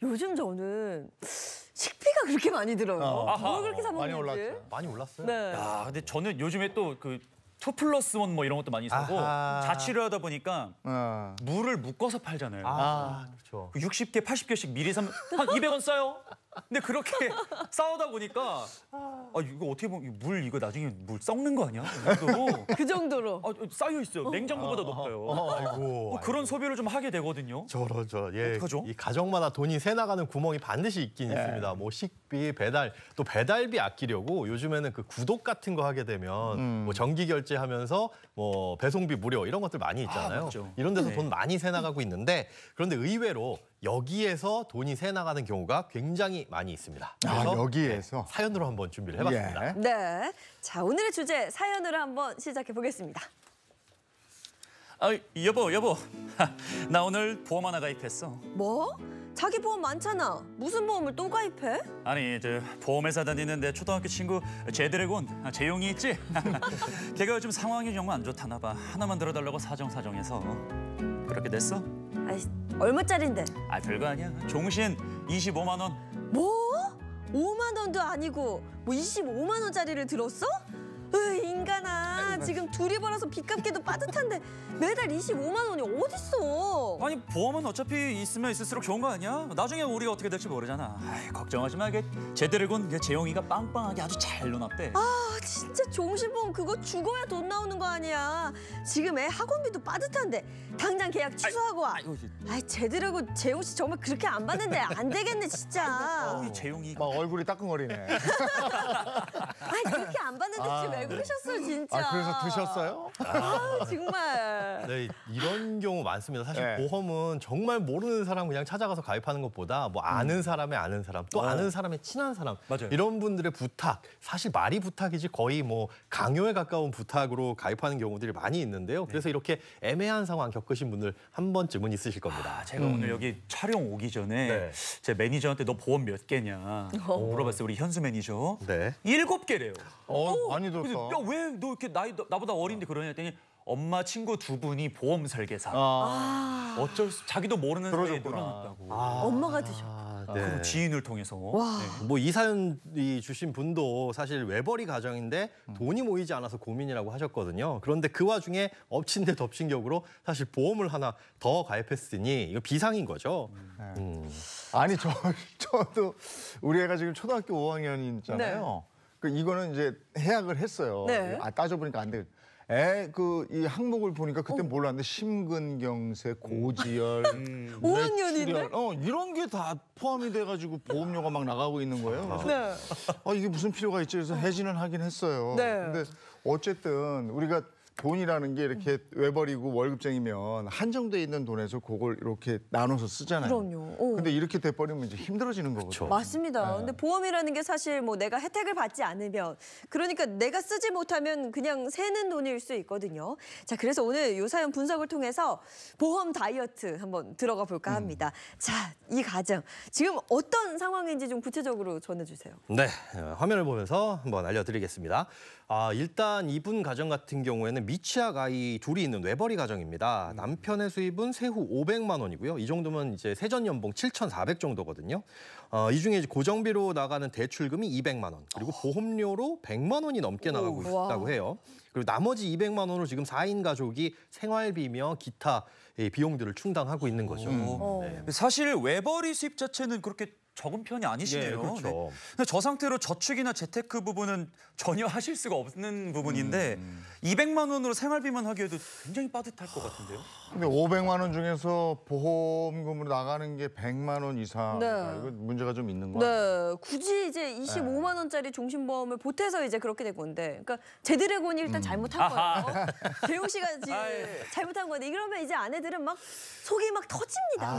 요즘 저는 식비가 그렇게 많이 들어요. 아하. 뭘 그렇게 사 많이 먹는지. 올랐죠. 많이 올랐어요. 네. 야, 근데 저는 요즘에 또 그 2+1 뭐 이런 것도 많이 사고 아하. 자취를 하다 보니까 물을 묶어서 팔잖아요. 그렇죠. 60개, 80개씩 미리 사면 한 200원 싸요. 근데 그렇게 싸우다 보니까 이거 어떻게 보면 물 이거 나중에 물 썩는 거 아니야? 이거 그 정도로. 쌓여 있어요. 냉장고보다 높아요. 아이고. 그런 소비를 좀 하게 되거든요. 저러죠. 예. 어떡하죠? 이 가정마다 돈이 새 나가는 구멍이 반드시 있긴 있습니다. 뭐 식비, 배달, 또 배달비 아끼려고 요즘에는 그 구독 같은 거 하게 되면 뭐 정기 결제하면서 뭐 배송비 무료 이런 것들 많이 있잖아요. 맞죠. 이런 데서 네. 돈 많이 새 나가고 있는데 그런데 의외로 여기에서 돈이 새 나가는 경우가 굉장히 많이 있습니다. 그래서 여기에서? 사연으로 한번 준비를 해봤습니다. 예. 네. 자, 오늘의 주제 사연으로 한번 시작해 보겠습니다. 여보. 나 오늘 보험 하나 가입했어. 뭐? 자기 보험 많잖아. 무슨 보험을 또 가입해? 아니, 저 보험회사 다니는 내 초등학교 친구 제드래곤 재용이 있지? 걔가 요즘 상황이 정말 안 좋다나 봐. 하나만 들어달라고 사정해서 그렇게 됐어? 아이, 얼마짜린데? 별거 아니야. 종신 25만 원. 뭐? 5만 원도 아니고 뭐 25만 원짜리를 들었어? 으이, 인간아. 지금 둘이 벌어서 빚 갚기도 빠듯한데 매달 25만 원이 어딨어? 아니, 보험은 어차피 있으면 있을수록 좋은 거 아니야? 나중에 우리가 어떻게 될지 모르잖아. 걱정하지 마. 제드래곤 재용이가 빵빵하게 아주 잘 논았대. 아, 진짜 종신보험 그거 죽어야 돈 나오는 거 아니야. 지금 애 학원비도 빠듯한데 당장 계약 취소하고 와. 아이, 제드래곤 재용 씨 정말 그렇게 안 받는데 안 되겠네 진짜. 재용이. 막 얼굴이 따끔거리네. 아이, 그렇게 안 받는데 지금 왜 그러셨어요 진짜. 그래서 드셨어요? 정말. 네, 이런 경우 많습니다. 사실 네. 보험은 정말 모르는 사람 그냥 찾아가서 가입하는 것보다 뭐 아는 사람의 아는 사람, 또 아는 사람의 친한 사람 맞아요. 이런 분들의 부탁, 사실 말이 부탁이지 거의 뭐 강요에 가까운 부탁으로 가입하는 경우들이 많이 있는데요. 그래서 이렇게 애매한 상황 겪으신 분들 한 번쯤은 있으실 겁니다. 제가 오늘 여기 촬영 오기 전에 네. 제 매니저한테 너 보험 몇 개냐 물어봤어요. 우리 현수 매니저. 네. 7개래요. 많이 근데 들었어. 야, 왜 너 이렇게 나보다 어린데 그러냐 했더니 엄마 친구 2분이 보험 설계사. 어쩔 수 자기도 모르는 사이에 들어줬구나. 늘어났다고. 엄마가 드셔. 그 지인을 통해서. 네. 뭐 이 사연 주신 분도 사실 외벌이 가정인데 돈이 모이지 않아서 고민이라고 하셨거든요. 그런데 그 와중에 엎친 데 덮친 격으로 사실 보험을 하나 더 가입했으니 이거 비상인 거죠. 아니 저도 우리 애가 지금 초등학교 5학년이잖아요. 그 이거는 이제 해약을 했어요. 네. 따져보니까 안 돼. 이 항목을 보니까 그때 몰랐는데 심근경색, 고지혈, 5학년인데? 뇌출혈, 이런 게 다 포함이 돼가지고 보험료가 막 나가고 있는 거예요. 그래서 네. 이게 무슨 필요가 있지? 그래서 해지는 하긴 했어요. 네. 근데 어쨌든 우리가 돈이라는 게 이렇게 외벌이고 월급쟁이면 한정돼 있는 돈에서 그걸 이렇게 나눠서 쓰잖아요. 그럼요. 근데 이렇게 돼버리면 이제 힘들어지는 거거든요. 맞습니다. 근데 보험이라는 게 사실 뭐 내가 혜택을 받지 않으면 그러니까 내가 쓰지 못하면 그냥 새는 돈일 수 있거든요. 자, 그래서 오늘 요 사연 분석을 통해서 보험 다이어트 한번 들어가 볼까 합니다. 자, 이 가정 지금 어떤 상황인지 좀 구체적으로 전해주세요. 네, 화면을 보면서 한번 알려드리겠습니다. 일단 이분 가정 같은 경우에는 미취학 아이 둘이 있는 외벌이 가정입니다. 남편의 수입은 세후 500만 원이고요. 이 정도면 이제 세전 연봉 7,400 정도거든요. 이 중에 이제 고정비로 나가는 대출금이 200만 원, 그리고 보험료로 100만 원이 넘게 나가고 있다고 해요. 그리고 나머지 200만 원으로 지금 4인 가족이 생활비며 기타 비용들을 충당하고 있는 거죠. 네. 사실 외벌이 수입 자체는 그렇게 적은 편이 아니시네요. 예, 그렇죠. 네. 근데 저 상태로 저축이나 재테크 부분은 전혀 하실 수가 없는 부분인데 200만 원으로 생활비만 하기에도 굉장히 빠듯할 것 같은데요. 근데 500만 원 중에서 보험금으로 나가는 게 100만 원 이상. 네. 이거 문제가 좀 있는 거야. 네, 굳이 이제 25만 원짜리 종신보험을 보태서 이제 그렇게 된 건데, 그러니까 제드래곤이 일단 잘못한 거예요. 재용 씨가 지금 잘못한 건데 이러면 이제 아내들은 막 속이 막 터집니다,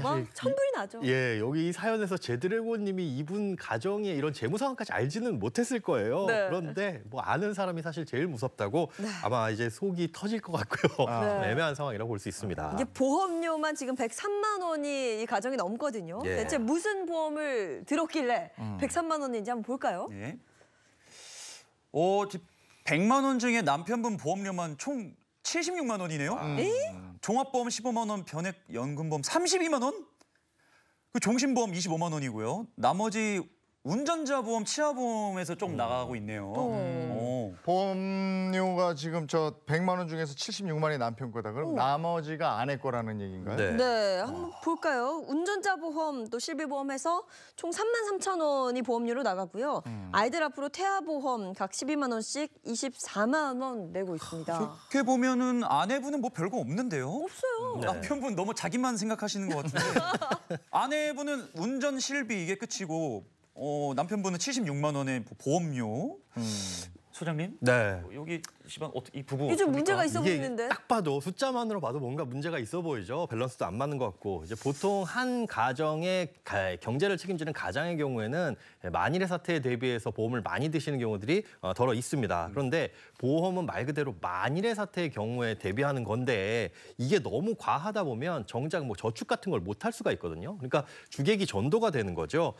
막 천불이 나죠. 예, 여기 이 사연에서 제드래곤님이 이분 가정의 이런 재무 상황까지 알지는 못했을 거예요. 네. 그런데 뭐 아는 사람이 사실 제일 무섭다고 아마 이제 속이 터질 것 같고요. 좀 애매한 상황이라고 볼 수 있습니다. 이게 보험료만 지금 103만 원이 이 가정이 넘거든요. 예. 대체 무슨 보험을 들었길래 103만 원인지 한번 볼까요? 네. 100만 원 중에 남편분 보험료만 총 76만 원이네요. 종합보험 15만 원, 변액연금보험 32만 원? 그 종신보험 25만 원이고요. 나머지 운전자 보험, 치아 보험에서 좀 나가고 있네요. 오. 보험료가 지금 저 100만 원 중에서 76만 원이 남편 거다. 그럼 나머지가 아내 거라는 얘기인가요? 네. 네, 한번 볼까요? 운전자 보험 또 실비보험에서 총 33,000원이 보험료로 나가고요. 아이들 앞으로 태아 보험 각 12만 원씩 24만 원 내고 있습니다. 이렇게 보면은 아내분은 뭐 별거 없는데요. 없어요. 네. 남편분 너무 자기만 생각하시는 것 같은데 아내분은 운전 실비 이게 끝이고 남편분은 76만 원의 보험료. 소장님? 네. 여기 집안 어떻게 이 부부 이게 좀 어떻습니까? 문제가 있어 이게 보이는데. 딱 봐도 숫자만으로 봐도 뭔가 문제가 있어 보이죠. 밸런스도 안 맞는 것 같고 이제 보통 한 가정의 경제를 책임지는 가장의 경우에는 만일의 사태에 대비해서 보험을 많이 드시는 경우들이 덜어 있습니다. 그런데 보험은 말 그대로 만일의 사태의 경우에 대비하는 건데 이게 너무 과하다 보면 정작 뭐 저축 같은 걸 못 할 수가 있거든요. 그러니까 주객이 전도가 되는 거죠.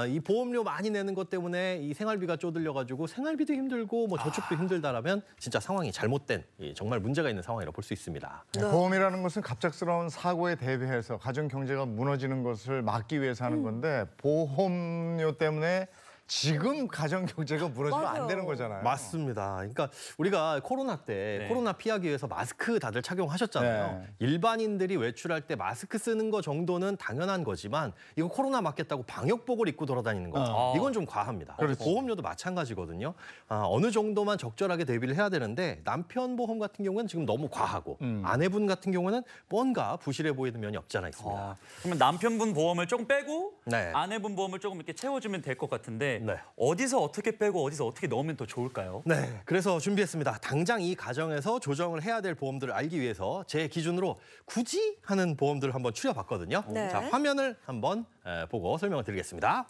이 보험료 많이 내는 것 때문에 이 생활비가 쪼들려가지고 생활비도 힘들고 뭐 저축도 힘들다라면 진짜 상황이 잘못된 정말 문제가 있는 상황이라고 볼 수 있습니다. 보험이라는 것은 갑작스러운 사고에 대비해서 가정 경제가 무너지는 것을 막기 위해서 하는 건데 보험료 때문에 지금 가정 경제가 무너지면 맞아요. 안 되는 거잖아요. 맞습니다. 그러니까 우리가 코로나 때 네. 코로나 피하기 위해서 마스크 다들 착용하셨잖아요. 네. 일반인들이 외출할 때 마스크 쓰는 거 정도는 당연한 거지만 이거 코로나 맞겠다고 방역복을 입고 돌아다니는 거 이건 좀 과합니다. 그렇지. 보험료도 마찬가지거든요. 어느 정도만 적절하게 대비를 해야 되는데 남편 보험 같은 경우는 지금 너무 과하고 아내분 같은 경우는 뭔가 부실해 보이는 면이 없지 않아 있습니다. 그러면 남편분 보험을 조금 빼고 네. 아내분 보험을 조금 이렇게 채워주면 될 것 같은데 네. 어디서 어떻게 빼고 어디서 어떻게 넣으면 더 좋을까요? 네, 그래서 준비했습니다. 당장 이 가정에서 조정을 해야 될 보험들을 알기 위해서 제 기준으로 굳이 하는 보험들을 한번 추려봤거든요. 네. 자, 화면을 한번 보고 설명을 드리겠습니다.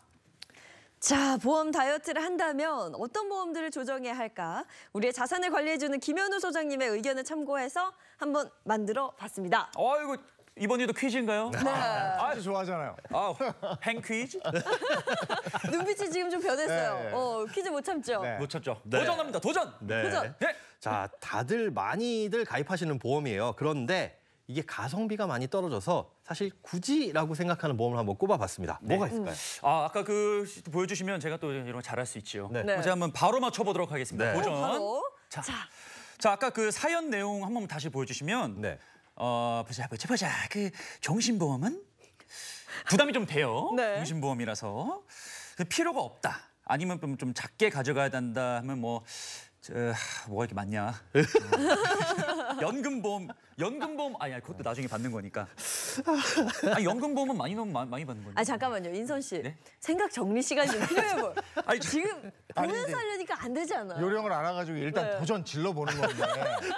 자, 보험 다이어트를 한다면 어떤 보험들을 조정해야 할까? 우리의 자산을 관리해주는 김현우 소장님의 의견을 참고해서 한번 만들어 봤습니다. 아이고 이번에도 퀴즈인가요? 네. 아주 좋아하잖아요. 행 퀴즈? 눈빛이 지금 좀 변했어요. 네. 퀴즈 못 참죠? 네. 못 찾죠. 네. 도전합니다. 도전. 네. 도전. 네. 자, 다들 많이들 가입하시는 보험이에요. 그런데 이게 가성비가 많이 떨어져서 사실 굳이라고 생각하는 보험을 한번 꼽아봤습니다. 뭐가 있을까요? 아까 그 시트 보여주시면 제가 또 이런 거 잘할 수 있죠. 네. 네. 제가 한번 바로 맞춰보도록 하겠습니다. 네. 도전. 바로. 자, 자, 아까 그 사연 내용 한번 다시 보여주시면 네. 보자. 그 종신보험은 부담이 좀 돼요. 네. 종신보험이라서 필요가 없다. 아니면 좀 작게 가져가야 된다 하면 뭐가 이렇게 많냐? 연금보험 아니야 그것도 나중에 받는 거니까. 연금보험은 많이 받는 거니까. 잠깐만요, 인선 씨. 네? 생각 정리 시간이 좀 필요해 보여. 지금 아니, 보면서 근데 하려니까 안 되잖아. 요령을 알아가지고 일단 네. 도전 질러보는 건데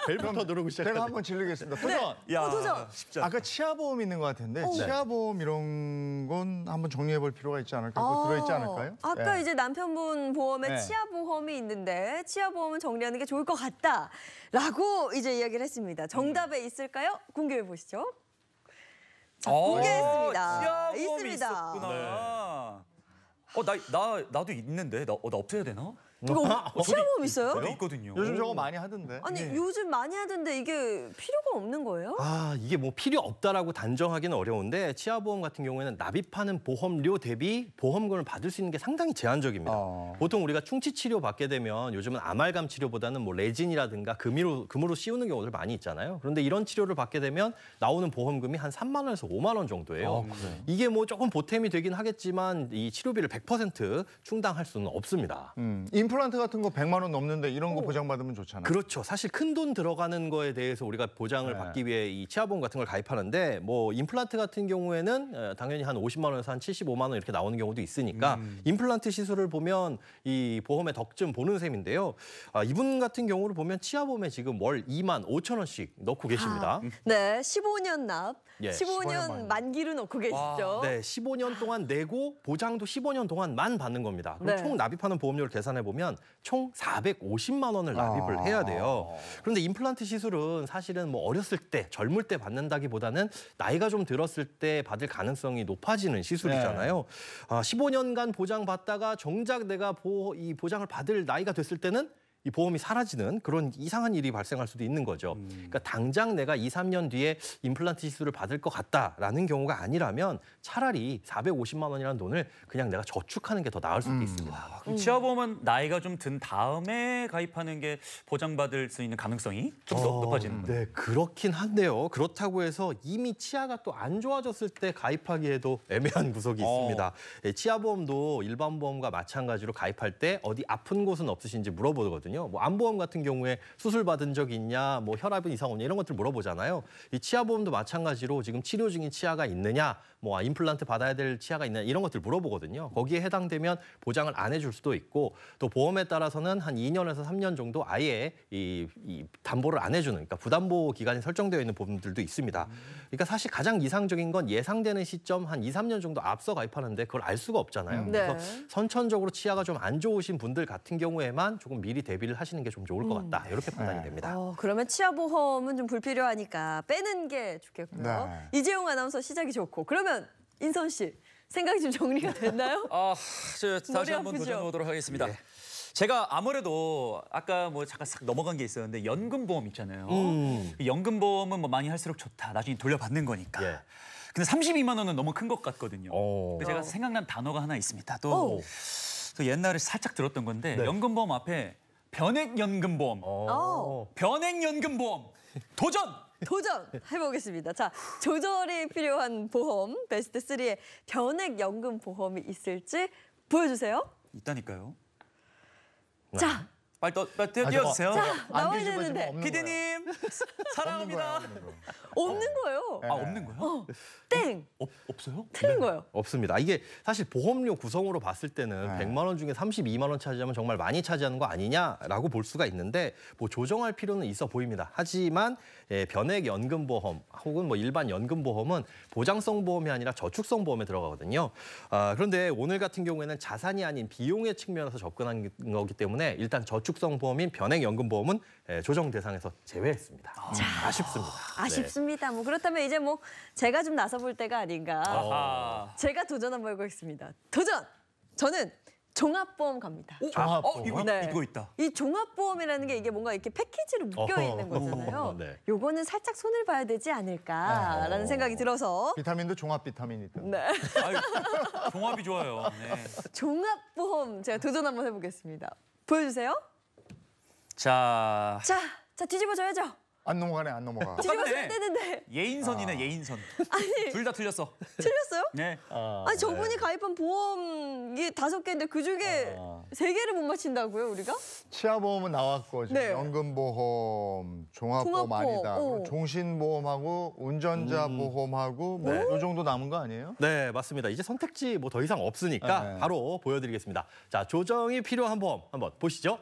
벨부터 누르고 시작하죠. 제가 한번 질르겠습니다. 네. 도전! 야, 도전. 쉽지 않다. 아까 치아보험 있는 것 같은데 치아보험 이런 건 한번 정리해 볼 필요가 있지 않을까요? 그거 들어있지 않을까요? 아까 네. 이제 남편분 보험에 네. 치아보험이 있는데 치아보험은 정리하는 게 좋을 것 같다라고 이제 이야기를 했습니다. 정답에 있을까요? 공개해 보시죠. 자, 공개했습니다. 치아보험이 있습니다. 있었구나. 나도 있는데 나 없애야 되나? 이거 치아보험 있어요? 저도 있거든요. 요즘 저거 많이 하던데. 아니 요즘 많이 하던데 이게 필요가 없는 거예요? 이게 뭐 필요 없다라고 단정하기는 어려운데 치아보험 같은 경우에는 납입하는 보험료 대비 보험금을 받을 수 있는 게 상당히 제한적입니다. 보통 우리가 충치 치료 받게 되면 요즘은 아말감 치료보다는 뭐 레진이라든가 금으로 씌우는 경우들 많이 있잖아요. 그런데 이런 치료를 받게 되면 나오는 보험금이 한 3만 원에서 5만 원 정도예요. 이게 뭐 조금 보탬이 되긴 하겠지만 이 치료비를 100% 충당할 수는 없습니다. 임플란트 같은 거 100만 원 넘는데 이런 거 보장받으면 좋잖아요. 그렇죠. 사실 큰 돈 들어가는 거에 대해서 우리가 보장을 네. 받기 위해 이 치아보험 같은 걸 가입하는데 뭐 임플란트 같은 경우에는 당연히 한 50만 원에서 한 75만 원 이렇게 나오는 경우도 있으니까 임플란트 시술을 보면 이 보험의 덕점 보는 셈인데요. 이분 같은 경우를 보면 치아보험에 지금 월 2만 5천 원씩 넣고 계십니다. 네, 15년 납, 예, 15년 만기로 넣고 계시죠. 네, 15년 동안 내고 보장도 15년 동안만 받는 겁니다. 그럼 네. 총 납입하는 보험료를 계산해 보면 총 450만 원을 납입을 해야 돼요. 그런데 임플란트 시술은 사실은 뭐 어렸을 때, 젊을 때 받는다기보다는 나이가 좀 들었을 때 받을 가능성이 높아지는 시술이잖아요. 15년간 보장받다가 정작 내가 이 보장을 받을 나이가 됐을 때는 이 보험이 사라지는 그런 이상한 일이 발생할 수도 있는 거죠. 그러니까 당장 내가 2, 3년 뒤에 임플란트 시술을 받을 것 같다라는 경우가 아니라면 차라리 450만 원이라는 돈을 그냥 내가 저축하는 게 더 나을 수도 있습니다. 그럼 치아보험은 나이가 좀 든 다음에 가입하는 게 보장받을 수 있는 가능성이 좀 더 높아지는 거예요. 네, 그렇긴 한데요. 그렇다고 해서 이미 치아가 또 안 좋아졌을 때 가입하기에도 애매한 구석이 있습니다. 예, 치아보험도 일반 보험과 마찬가지로 가입할 때 어디 아픈 곳은 없으신지 물어보거든요. 뭐 암보험 같은 경우에 수술 받은 적 있냐, 뭐 혈압은 이상 없냐 이런 것들 물어보잖아요. 이 치아보험도 마찬가지로 지금 치료 중인 치아가 있느냐, 뭐 임플란트 받아야 될 치아가 있느냐 이런 것들 물어보거든요. 거기에 해당되면 보장을 안 해줄 수도 있고 또 보험에 따라서는 한 2년에서 3년 정도 아예 이 담보를 안 해주는 그러니까 부담보 기간이 설정되어 있는 보험들도 있습니다. 그러니까 사실 가장 이상적인 건 예상되는 시점 한 2, 3년 정도 앞서 가입하는데 그걸 알 수가 없잖아요. 그래서 네. 선천적으로 치아가 좀 안 좋으신 분들 같은 경우에만 조금 미리 대비를 하시는 게 좀 좋을 것 같다. 이렇게 판단이 됩니다. 그러면 치아보험은 좀 불필요하니까 빼는 게 좋겠고요. 네. 이재용 아나운서 시작이 좋고. 그러면 인선 씨 생각이 좀 정리가 됐나요? 다시 머리 한번 아프죠? 도전해 보도록 하겠습니다. 제가 아무래도 아까 뭐 잠깐 싹 넘어간 게 있었는데 연금보험 있잖아요. 이 연금보험은 뭐 많이 할수록 좋다. 나중에 돌려받는 거니까. 예. 근데 32만 원은 너무 큰 것 같거든요. 어. 근데 제가 생각난 단어가 하나 있습니다. 오. 또 옛날에 살짝 들었던 건데 네. 연금보험 앞에 변액연금보험, 변액연금보험 도전! 도전 해보겠습니다. 자, 조절이 필요한 보험 베스트 3에 변액연금 보험이 있을지 보여주세요. 있다니까요. 자, 빨리 띄워주세요. 안 나와야 뒤집어지면 되는데. 없는 피디님 사랑합니다. 없는 거예요. 아 없는 거예요? 땡! 없어요? 틀린 거예요. 없습니다. 이게 사실 보험료 구성으로 봤을 때는 네. 100만 원 중에 32만 원 차지하면 정말 많이 차지하는 거 아니냐라고 볼 수가 있는데 뭐 조정할 필요는 있어 보입니다. 하지만 변액 연금보험 혹은 뭐 일반 연금보험은 보장성 보험이 아니라 저축성 보험에 들어가거든요. 그런데 오늘 같은 경우에는 자산이 아닌 비용의 측면에서 접근한 거기 때문에 일단 저축성 보험인 변액 연금보험은 조정 대상에서 제외했습니다. 아쉽습니다. 아쉽습니다. 뭐 그렇다면 이제 뭐 제가 좀 나서볼 때가 아닌가. 아하. 제가 도전 한번 해보겠습니다. 도전! 저는 종합보험 갑니다. 종합보험. 이거 네. 이거 있다. 이 종합보험이라는 게 이게 뭔가 이렇게 패키지로 묶여 있는 거잖아요. 네. 요거는 살짝 손을 봐야 되지 않을까라는 생각이 들어서 비타민도 종합 비타민이 있다. 네. 아유, 종합이 좋아요. 네. 종합보험 제가 도전 한번 해보겠습니다. 보여주세요. 자, 자 뒤집어져야죠. 안 넘어가네, 안 넘어가. 뒤집어져야 되는데 예인선이네 예인선. 둘 다 틀렸어. 틀렸어요? 네. 아니 저분이 가입한 보험이 5개인데 그중에 3개를 못 맞힌다고요 우리가? 치아보험은 나왔고 지금 네. 연금보험, 종합보험 종합보험, 아니다. 오. 종신보험하고 운전자보험하고 뭐 요 정도 남은 거 아니에요? 네, 맞습니다. 이제 선택지 뭐 더 이상 없으니까 네. 바로 보여드리겠습니다. 자, 조정이 필요한 보험 한번 보시죠.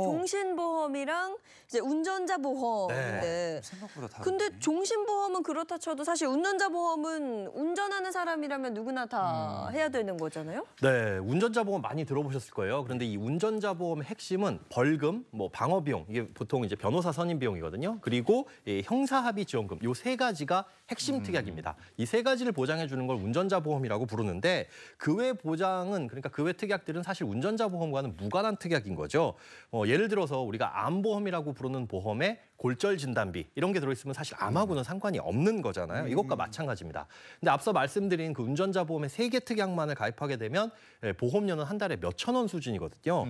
종신보험이랑 이제 운전자 보험인데 생각보다 다. 근데 종신보험은 그렇다 쳐도 사실 운전자 보험은 운전하는 사람이라면 누구나 다 해야 되는 거잖아요. 네, 운전자 보험 많이 들어보셨을 거예요. 그런데 이 운전자 보험의 핵심은 벌금, 뭐 방어 비용, 이게 보통 이제 변호사 선임 비용이거든요. 그리고 이 형사합의 지원금, 요 3가지가 핵심 특약입니다. 이 3가지를 보장해 주는 걸 운전자 보험이라고 부르는데 그 외 보장은 그러니까 그 외 특약들은 사실 운전자 보험과는 무관한 특약인 거죠. 예를 들어서 우리가 암보험이라고 부르는 보험에 골절 진단비 이런 게 들어있으면 사실 암하고는 상관이 없는 거잖아요. 이것과 마찬가지입니다. 근데 앞서 말씀드린 그 운전자 보험의 3개 특약만을 가입하게 되면 보험료는 한 달에 몇천 원 수준이거든요.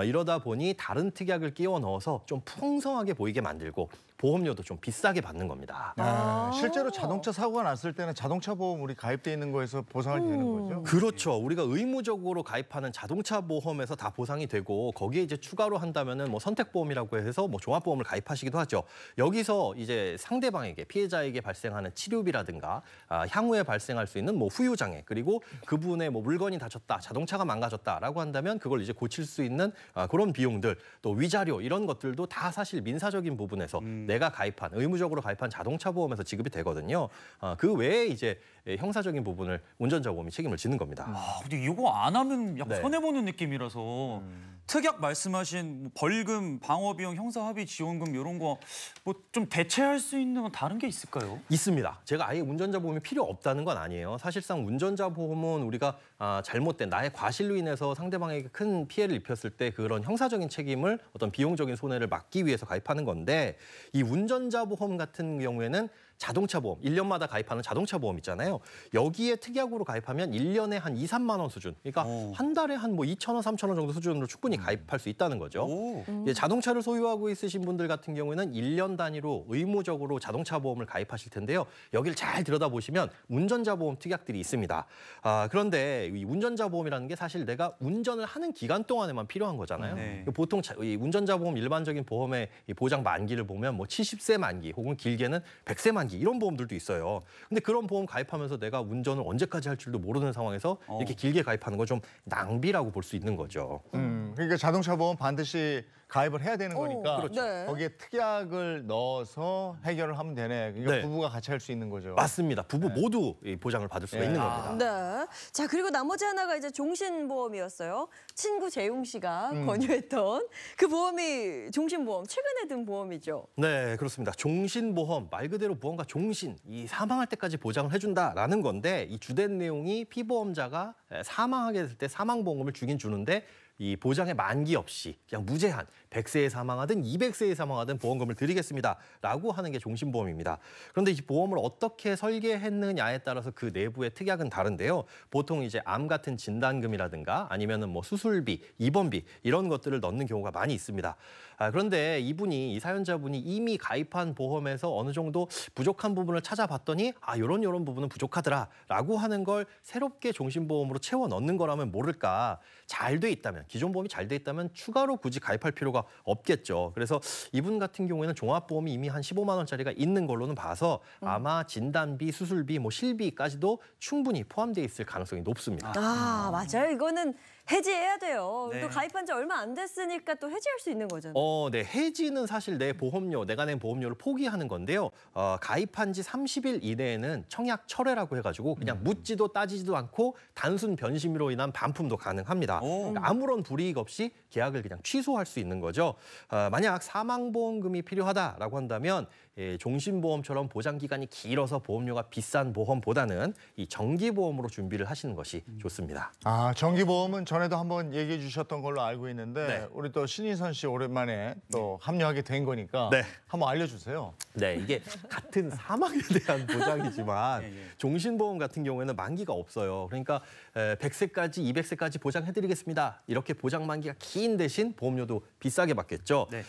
이러다 보니 다른 특약을 끼워 넣어서 좀 풍성하게 보이게 만들고 보험료도 좀 비싸게 받는 겁니다. 실제로 자동차 사고가 났을 때는 자동차 보험 우리 가입돼 있는 거에서 보상이 되는 거죠? 그렇죠. 우리가 의무적으로 가입하는 자동차 보험에서 다 보상이 되고 거기에 이제 추가로 한다면은 뭐 선택보험이라고 해서 뭐 종합보험을 가입하시기도 하죠. 여기서 이제 상대방에게 피해자에게 발생하는 치료비라든가 향후에 발생할 수 있는 뭐 후유 장애 그리고 그분의 뭐 물건이 다쳤다, 자동차가 망가졌다라고 한다면 그걸 이제 고칠 수 있는 그런 비용들 또 위자료 이런 것들도 다 사실 민사적인 부분에서 내가 가입한 의무적으로 가입한 자동차 보험에서 지급이 되거든요. 그 외에 이제 형사적인 부분을 운전자 보험이 책임을 지는 겁니다. 아, 근데 이거 안 하면 약간 네. 손해보는 느낌이라서 특약 말씀하신 뭐 벌금, 방어비용, 형사합의 지원금 이런 거 뭐 좀 대체할 수 있는 건 다른 게 있을까요? 있습니다. 제가 아예 운전자 보험이 필요 없다는 건 아니에요. 사실상 운전자 보험은 우리가 잘못된 나의 과실로 인해서 상대방에게 큰 피해를 입혔을 때 그런 형사적인 책임을 어떤 비용적인 손해를 막기 위해서 가입하는 건데 이 운전자 보험 같은 경우에는 자동차 보험, 1년마다 가입하는 자동차 보험 있잖아요. 여기에 특약으로 가입하면 1년에 한 2, 3만 원 수준. 그러니까 한 달에 한 뭐 2천 원, 3천 원 정도 수준으로 충분히 가입할 수 있다는 거죠. 오. 이제 자동차를 소유하고 있으신 분들 같은 경우에는 1년 단위로 의무적으로 자동차 보험을 가입하실 텐데요. 여기를 잘 들여다보시면 운전자 보험 특약들이 있습니다. 그런데 이 운전자 보험이라는 게 사실 내가 운전을 하는 기간 동안에만 필요한 거잖아요. 네. 보통 이 운전자 보험 일반적인 보험의 이 보장 만기를 보면 뭐 70세 만기 혹은 길게는 100세 만기 이런 보험들도 있어요. 근데 그런 보험 가입하면서 내가 운전을 언제까지 할 줄도 모르는 상황에서 이렇게 길게 가입하는 건 좀 낭비라고 볼 수 있는 거죠. 그러니까 자동차 보험 반드시 가입을 해야 되는 거니까 그렇죠. 네. 거기에 특약을 넣어서 해결을 하면 되네. 그러니까 네. 부부가 같이 할 수 있는 거죠. 맞습니다. 부부 모두 이 보장을 받을 수가 네. 있는 겁니다. 네. 자, 그리고 나머지 하나가 이제 종신보험이었어요. 친구 재용 씨가 권유했던 그 보험이 종신보험, 최근에 든 보험이죠. 네, 그렇습니다. 종신보험, 말 그대로 무언가 종신, 이 사망할 때까지 보장을 해준다라는 건데 이 주된 내용이 피보험자가 사망하게 될 때 사망보험금을 주긴 주는데 이 보장의 만기 없이 그냥 무제한 100세에 사망하든 200세에 사망하든 보험금을 드리겠습니다라고 하는 게 종신보험입니다. 그런데 이 보험을 어떻게 설계했느냐에 따라서 그 내부의 특약은 다른데요. 보통 이제 암 같은 진단금이라든가 아니면은 뭐 수술비, 입원비 이런 것들을 넣는 경우가 많이 있습니다. 그런데 이 사연자분이 이미 가입한 보험에서 어느 정도 부족한 부분을 찾아봤더니 이런 부분은 부족하더라라고 하는 걸 새롭게 종신보험으로 채워 넣는 거라면 모를까. 잘 돼 있다면, 기존 보험이 잘 돼 있다면 추가로 굳이 가입할 필요가 없겠죠. 그래서 이분 같은 경우에는 종합보험이 이미 한 15만 원짜리가 있는 걸로는 봐서 아마 진단비, 수술비, 뭐 실비까지도 충분히 포함되어 있을 가능성이 높습니다. 맞아요. 이거는 해지해야 돼요. 네. 또 가입한 지 얼마 안 됐으니까 또 해지할 수 있는 거잖아요. 네. 해지는 사실 내가 낸 보험료를 포기하는 건데요. 가입한 지 30일 이내에는 청약 철회라고 해가지고 그냥 묻지도 따지지도 않고 단순 변심으로 인한 반품도 가능합니다. 그러니까 아무런 불이익 없이 계약을 그냥 취소할 수 있는 거죠. 만약 사망보험금이 필요하다라고 한다면 종신보험처럼 보장기간이 길어서 보험료가 비싼 보험보다는 이 정기보험으로 준비를 하시는 것이 좋습니다. 정기보험은 전에도 한번 얘기해 주셨던 걸로 알고 있는데 네. 우리 또 신인선 씨 오랜만에 또 합류하게 된 거니까 네. 한번 알려주세요. 네, 이게 같은 사망에 대한 보장이지만 종신보험 같은 경우에는 만기가 없어요. 그러니까 100세까지, 200세까지 보장해드리겠습니다. 이렇게 보장 만기가 긴 대신 보험료도 비싸게 받겠죠. 네.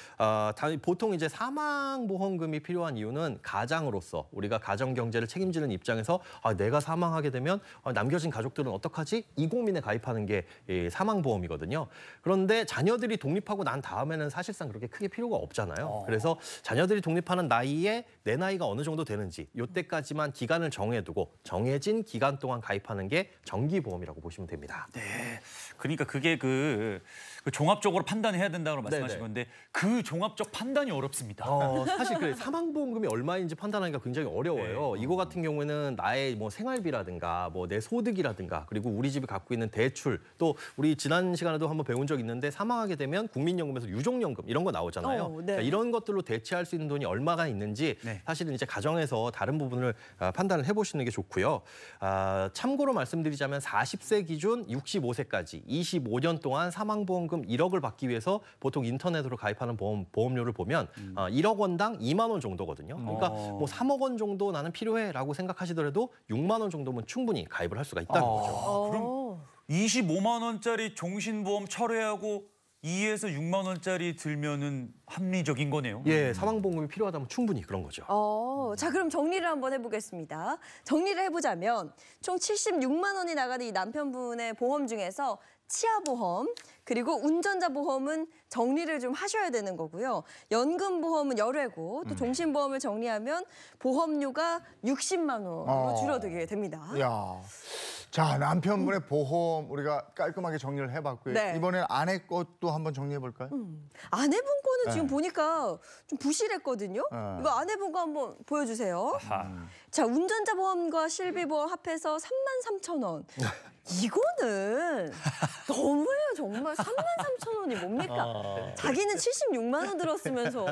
보통 이제 사망보험금이 필요한 이유는 가장으로서 우리가 가정 경제를 책임지는 입장에서 내가 사망하게 되면 남겨진 가족들은 어떡하지? 이 고민에 가입하는 게 사망보험이거든요. 그런데 자녀들이 독립하고 난 다음에는 사실상 그렇게 크게 필요가 없잖아요. 그래서 자녀들이 독립하는 나이에 내 나이가 어느 정도 되는지 이때까지만 기간을 정해두고 정해진 기간 동안 가입하는 게 정기보험이라고 보시면 됩니다. 네. 그러니까 그게 그 종합적으로 판단해야 된다고 말씀하신 네네. 건데 그 종합적 판단이 어렵습니다. 사실 그래 사망보험금이 얼마인지 판단하기가 굉장히 어려워요. 이거 같은 경우에는 나의 뭐 생활비라든가 뭐 내 소득이라든가 그리고 우리 집이 갖고 있는 대출 또 우리 지난 시간에도 한번 배운 적 있는데 사망하게 되면 국민연금에서 유족연금 이런 거 나오잖아요. 네. 그러니까 이런 것들로 대체할 수 있는 돈이 얼마가 있는지 네. 사실은 이제 가정에서 다른 부분을 판단을 해보시는 게 좋고요. 참고로 말씀드리자면 40세 기준 65세까지 25년 동안 사망보험금 1억을 받기 위해서 보통 인터넷으로 가입하는 보험료를 보면 1억 원당 2만 원 정도거든요. 그러니까 뭐 3억 원 정도 나는 필요해라고 생각하시더라도 6만 원 정도면 충분히 가입을 할 수가 있다는 거죠. 그럼 25만 원짜리 종신보험 철회하고 2에서 6만 원짜리 들면은 합리적인 거네요. 예, 사망보험금이 필요하다면 충분히 그런 거죠. 자, 그럼 정리를 한번 해보겠습니다. 정리를 해보자면 총 76만 원이 나가는 이 남편분의 보험 중에서 치아보험, 그리고 운전자 보험은 정리를 좀 하셔야 되는 거고요. 연금보험은 열외고 또 종신보험을 정리하면 보험료가 60만 원으로 줄어들게 됩니다. 야, 자, 남편분의 보험 우리가 깔끔하게 정리를 해봤고요. 네. 이번엔 아내 것도 한번 정리해 볼까요? 아내분 거는 네. 지금 보니까 좀 부실했거든요. 네. 이거 아내분 거 한번 보여주세요. 아, 자, 운전자 보험과 실비 보험 합해서 33,000원. 이거는 너무해요, 정말. 33,000원이 뭡니까? 자기는 76만 원 들었으면서.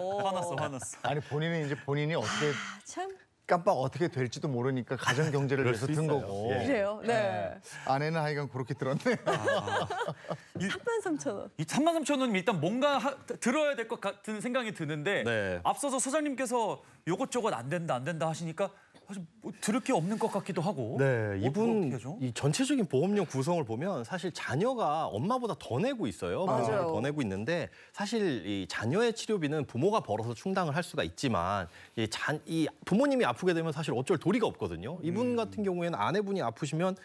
화났어. 아니 본인은 이제 본인이 어떻게 아, 참. 깜빡 어떻게 될지도 모르니까 가정 경제를 위해서 든 거고. 예. 그래요. 네. 아내는 하여간 그렇게 들었네. 33,000원. 이 33,000원 일단 뭔가 들어야 될 것 같은 생각이 드는데 네. 앞서서 소장님께서 요것저것 안 된다 하시니까 사실 뭐 들을 게 없는 것 같기도 하고. 네, 어떻게 이분 하죠? 이 전체적인 보험료 구성을 보면 사실 자녀가 엄마보다 더 내고 있어요. 맞아요. 보험료를 더 내고 있는데 사실 이 자녀의 치료비는 부모가 벌어서 충당을 할 수가 있지만 이 부모님이 아프게 되면 사실 어쩔 도리가 없거든요. 이분 같은 경우에는 아내분이 아프시면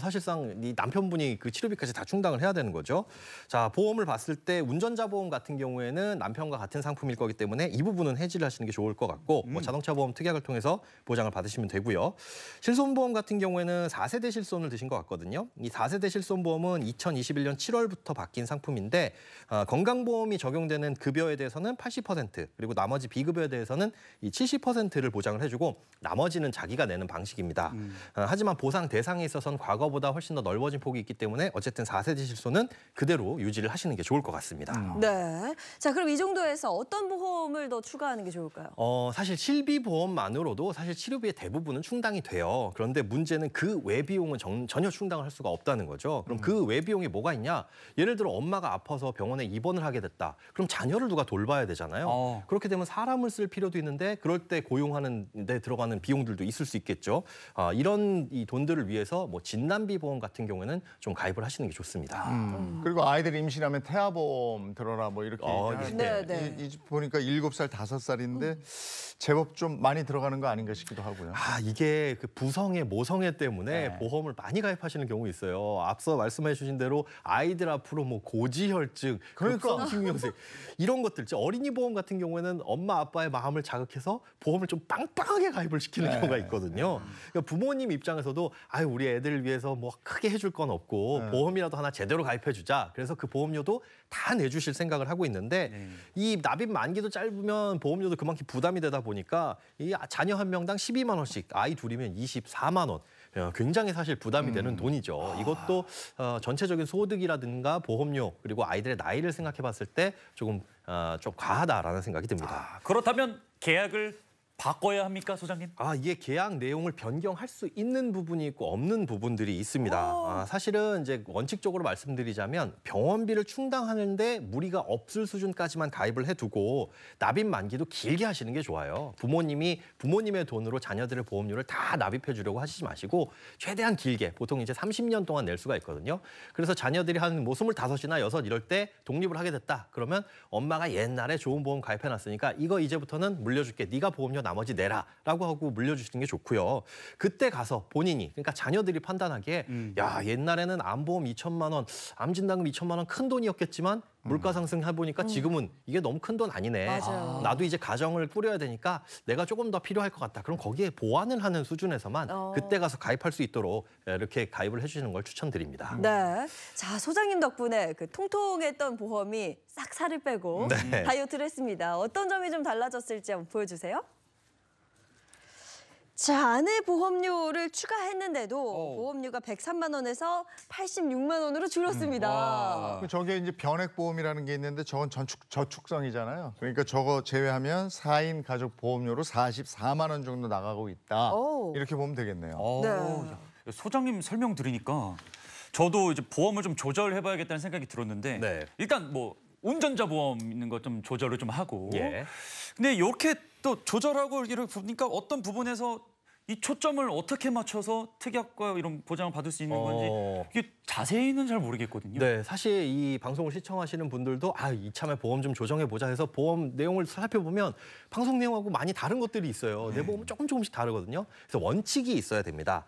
사실상 이 남편분이 그 치료비까지 다 충당을 해야 되는 거죠. 자, 보험을 봤을 때 운전자 보험 같은 경우에는 남편과 같은 상품일 거기 때문에 이 부분은 해지를 하시는 게 좋을 것 같고 뭐 자동차 보험 특약을 통해서 보장을 받으시면 되고요. 실손보험 같은 경우에는 4세대 실손을 드신 것 같거든요. 이 4세대 실손보험은 2021년 7월부터 바뀐 상품인데 건강보험이 적용되는 급여에 대해서는 80% 그리고 나머지 비급여에 대해서는 이 70%를 보장을 해주고 나머지는 자기가 내는 방식입니다. 하지만 보상 대상에 있어서는 과거보다 훨씬 더 넓어진 폭이 있기 때문에 어쨌든 4세대 실손은 그대로 유지를 하시는 게 좋을 것 같습니다. 네. 자, 그럼 이 정도에서 어떤 보험을 더 추가하는 게 좋을까요? 사실 실비보험만으로도 사실 치료비의 대부분은 충당이 돼요. 그런데 문제는 그 외비용은 전혀 충당을 할 수가 없다는 거죠. 그럼 그 외비용이 뭐가 있냐? 예를 들어 엄마가 아파서 병원에 입원을 하게 됐다. 그럼 자녀를 누가 돌봐야 되잖아요. 그렇게 되면 사람을 쓸 필요도 있는데 그럴 때 고용하는 데 들어가는 비용들도 있을 수 있겠죠. 이런 이 돈들을 위해서 뭐 진단비 보험 같은 경우에는 좀 가입을 하시는 게 좋습니다. 그리고 아이들 임신하면 태아보험 들어라 뭐 이렇게 얘기하는데 네. 이 보니까 7살, 5살인데 제법 좀 많이 들어가는 거 아닌가 싶기도 하고요. 이게 그 부성애, 모성애 때문에 네. 보험을 많이 가입하시는 경우 있어요. 앞서 말씀해 주신 대로 아이들 앞으로 뭐 고지혈증, 그러니까. 급성심경색 이런 것들, 어린이 보험 같은 경우에는 엄마 아빠의 마음을 자극해서 보험을 좀 빵빵하게 가입을 시키는 경우가 있거든요. 그러니까 부모님 입장에서도 우리 애들을 위해서 뭐 크게 해줄 건 없고 보험이라도 하나 제대로 가입해 주자. 그래서 그 보험료도 다 내주실 생각을 하고 있는데 이 납입 만기도 짧으면 보험료도 그만큼 부담이 되다 보니까 이 자녀 한 명당 12만 원씩, 아이 둘이면 24만 원. 굉장히 사실 부담이 되는 돈이죠. 이것도 전체적인 소득이라든가 보험료 그리고 아이들의 나이를 생각해 봤을 때 조금 좀 과하다라는 생각이 듭니다. 그렇다면 계약을 바꿔야 합니까, 소장님? 이게 계약 내용을 변경할 수 있는 부분이 있고 없는 부분들이 있습니다. 사실은 이제 원칙적으로 말씀드리자면 병원비를 충당하는데 무리가 없을 수준까지만 가입을 해두고 납입 만기도 길게 하시는 게 좋아요. 부모님의 돈으로 자녀들의 보험료를 다 납입해 주려고 하시지 마시고 최대한 길게, 보통 이제 30년 동안 낼 수가 있거든요. 그래서 자녀들이 한 뭐 25이나 6 이럴 때 독립을 하게 됐다. 그러면 엄마가 옛날에 좋은 보험 가입해놨으니까 이거 이제부터는 물려줄게. 네가 보험료 나머지 내라라고 하고 물려주시는 게 좋고요. 그때 가서 본인이, 그러니까 자녀들이 판단하기에 야, 옛날에는 암보험 2천만 원, 암진단금 2천만 원 큰 돈이었겠지만 물가 상승해 보니까 지금은 이게 너무 큰 돈 아니네. 맞아요. 나도 이제 가정을 꾸려야 되니까 내가 조금 더 필요할 것 같다. 그럼 거기에 보완을 하는 수준에서만 그때 가서 가입할 수 있도록 이렇게 가입을 해주시는 걸 추천드립니다. 네. 자, 소장님 덕분에 그 통통했던 보험이 싹 살을 빼고 네. 다이어트를 했습니다. 어떤 점이 좀 달라졌을지 한번 보여주세요. 자, 아내 보험료를 추가했는데도 보험료가 103만 원에서 86만 원으로 줄었습니다. 저게 이제 변액보험이라는 게 있는데 저건 저축성이잖아요. 그러니까 저거 제외하면 4인 가족 보험료로 44만 원 정도 나가고 있다. 오. 이렇게 보면 되겠네요. 네. 야, 소장님 설명 들으니까 저도 이제 보험을 좀 조절해봐야겠다는 생각이 들었는데 네. 일단 뭐 운전자 보험 있는 거 좀 조절을 좀 하고 예. 근데 이렇게 또 조절하고 이렇게 보니까 어떤 부분에서 이 초점을 어떻게 맞춰서 특약과 이런 보장을 받을 수 있는 건지 이게 자세히는 잘 모르겠거든요. 네, 사실 이 방송을 시청하시는 분들도 이참에 보험 좀 조정해보자 해서 보험 내용을 살펴보면 방송 내용하고 많이 다른 것들이 있어요. 내 보험은 조금씩 다르거든요. 그래서 원칙이 있어야 됩니다.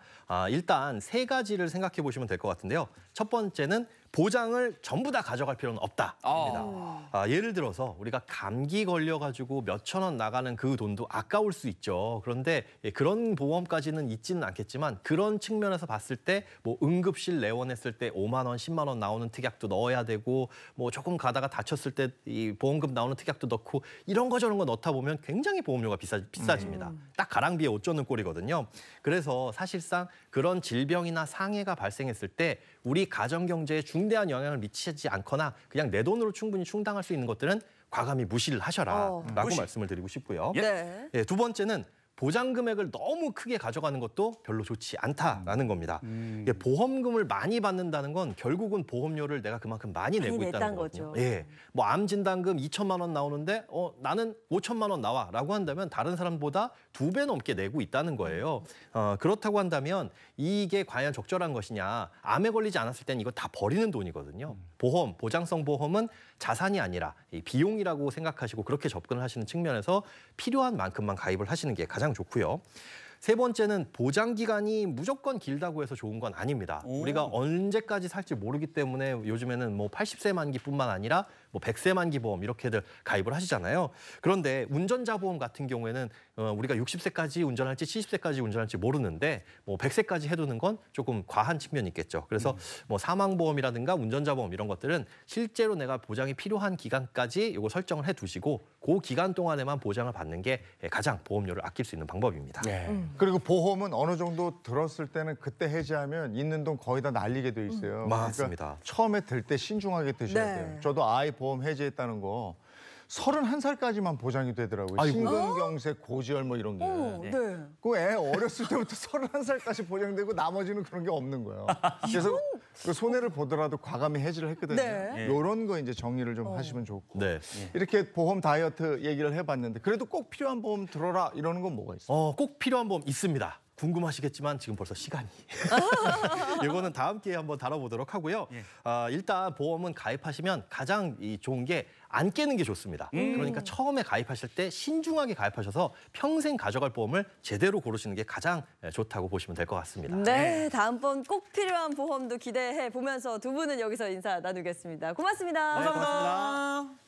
일단 3가지를 생각해 보시면 될 것 같은데요. 첫 번째는 보장을 전부 다 가져갈 필요는 없다입니다. 예를 들어서 우리가 감기 걸려가지고 몇천 원 나가는 그 돈도 아까울 수 있죠. 그런데 그런 보험까지는 있지는 않겠지만 그런 측면에서 봤을 때 뭐 응급실 내원했을 때 5만 원, 10만 원 나오는 특약도 넣어야 되고 뭐 조금 가다가 다쳤을 때 이 보험금 나오는 특약도 넣고 이런 거 저런 거 넣다 보면 굉장히 보험료가 비싸집니다. 딱 가랑비에 옷 젖는 꼴이거든요. 그래서 사실상 그런 질병이나 상해가 발생했을 때 우리 가정 경제에 중대한 영향을 미치지 않거나 그냥 내 돈으로 충분히 충당할 수 있는 것들은 과감히 무시를 하셔라라고 무시. 말씀을 드리고 싶고요. 네. 예, 두 번째는 보장 금액을 너무 크게 가져가는 것도 별로 좋지 않다라는 겁니다. 이게 보험금을 많이 받는다는 건 결국은 보험료를 내가 그만큼 많이 내고 있다는 냈다는 거거든요. 거죠. 예, 뭐 암 진단금 2천만 원 나오는데 나는 5천만 원 나와라고 한다면 다른 사람보다 2배 넘게 내고 있다는 거예요. 그렇다고 한다면 이게 과연 적절한 것이냐? 암에 걸리지 않았을 땐 이거 다 버리는 돈이거든요. 보험, 보장성 보험은 자산이 아니라 이 비용이라고 생각하시고 그렇게 접근을 하시는 측면에서 필요한 만큼만 가입을 하시는 게 가장 좋고요. 세 번째는 보장 기간이 무조건 길다고 해서 좋은 건 아닙니다. 우리가 언제까지 살지 모르기 때문에 요즘에는 뭐 80세 만기뿐만 아니라 뭐 100세 만기 보험 이렇게들 가입을 하시잖아요. 그런데 운전자 보험 같은 경우에는 우리가 60세까지 운전할지 70세까지 운전할지 모르는데 뭐 100세까지 해두는 건 조금 과한 측면이 있겠죠. 그래서 뭐 사망보험이라든가 운전자 보험 이런 것들은 실제로 내가 보장이 필요한 기간까지 이거 설정을 해두시고 그 기간 동안에만 보장을 받는 게 가장 보험료를 아낄 수 있는 방법입니다. 그리고 보험은 어느 정도 들었을 때는 그때 해지하면 있는 돈 거의 다 날리게 돼 있어요. 맞습니다. 그러니까 처음에 들 때 신중하게 드셔야 네. 돼요. 저도 아이 보험 해지했다는 거 31살까지만 보장이 되더라고요. 아이고. 심근경색, 고지혈 뭐 이런 게. 네. 그 애 어렸을 때부터 31살까지 보장되고 나머지는 그런 게 없는 거예요. 그래서 그 손해를 보더라도 과감히 해지를 했거든요. 네. 이런 거 이제 정리를 좀 하시면 좋고. 네. 이렇게 보험 다이어트 얘기를 해봤는데 그래도 꼭 필요한 보험 들어라 이러는 건 뭐가 있어요? 꼭 필요한 보험 있습니다. 궁금하시겠지만 지금 벌써 시간이. 이거는 다음 기회에 한번 다뤄보도록 하고요. 일단 보험은 가입하시면 가장 좋은 게 안 깨는 게 좋습니다. 그러니까 처음에 가입하실 때 신중하게 가입하셔서 평생 가져갈 보험을 제대로 고르시는 게 가장 좋다고 보시면 될 것 같습니다. 네, 다음번 꼭 필요한 보험도 기대해 보면서 두 분은 여기서 인사 나누겠습니다. 고맙습니다. 네, 고맙습니다.